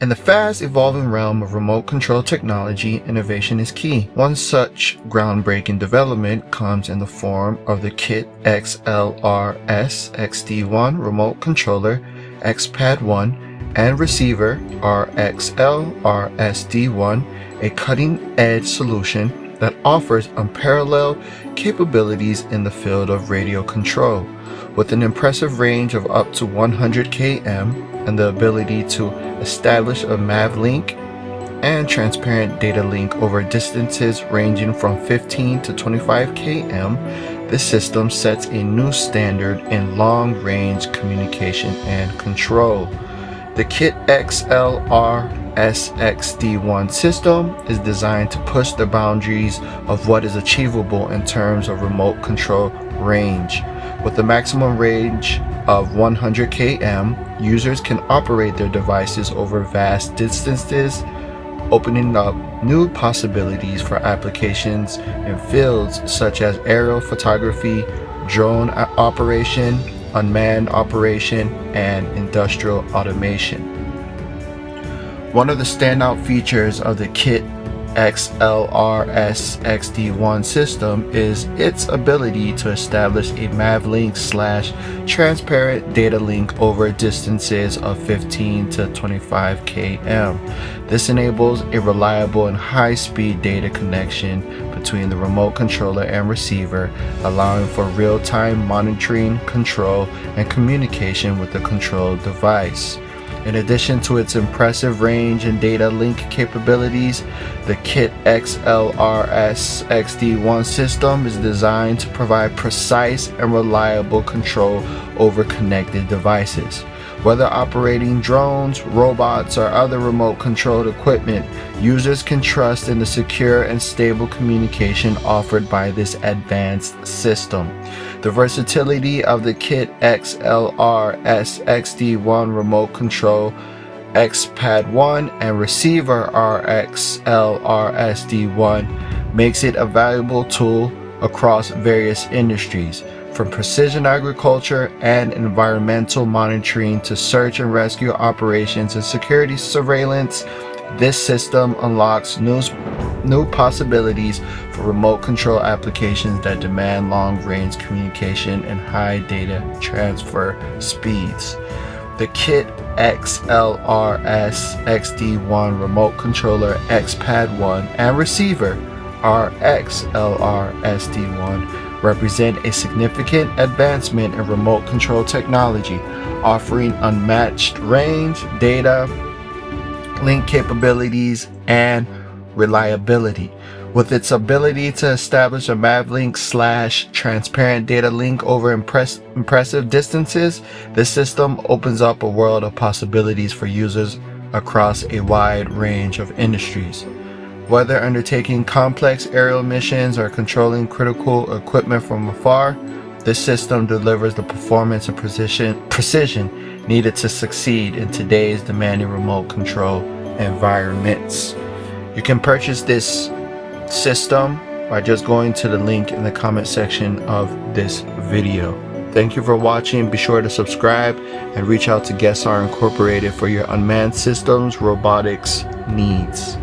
In the fast evolving realm of remote control technology, innovation is key. One such groundbreaking development comes in the form of the KIT XLRS XD1 remote controller XPAD1 and receiver RXLRSD1, a cutting-edge solution that offers unparalleled capabilities in the field of radio control. With an impressive range of up to 100 km and the ability to establish a MAV link and transparent data link over distances ranging from 15 to 25 km, this system sets a new standard in long-range communication and control. The KIT XLRSXD1 system is designed to push the boundaries of what is achievable in terms of remote control range. With a maximum range of 100 km, users can operate their devices over vast distances, opening up new possibilities for applications in fields such as aerial photography, drone operation, unmanned operation, and industrial automation. One of the standout features of the KIT XLRSXD1 system is its ability to establish a MAV link / transparent data link over distances of 15 to 25 km. This enables a reliable and high-speed data connection between the remote controller and receiver, allowing for real-time monitoring, control, and communication with the controlled device. In addition to its impressive range and data link capabilities, the KIT XLRSXD1 system is designed to provide precise and reliable control over connected devices. Whether operating drones, robots, or other remote controlled equipment, users can trust in the secure and stable communication offered by this advanced system. The versatility of the KIT XLRSXD1 remote control XPAD1 and receiver RXLRSD1 makes it a valuable tool across various industries, from precision agriculture and environmental monitoring to search and rescue operations and security surveillance. This system unlocks new possibilities for remote control applications that demand long-range communication and high data transfer speeds. The KIT XLRSXD1 remote controller XPAD1 and receiver RXLRSD1 represent a significant advancement in remote control technology, offering unmatched range, data link capabilities, and reliability. With its ability to establish a MAV link / transparent data link over impressive distances, this system opens up a world of possibilities for users across a wide range of industries. Whether undertaking complex aerial missions or controlling critical equipment from afar, this system delivers the performance and precision needed to succeed in today's demanding remote control environments. You can purchase this system by just going to the link in the comment section of this video. Thank you for watching. Be sure to subscribe and reach out to Guessr Incorporated for your unmanned systems robotics needs.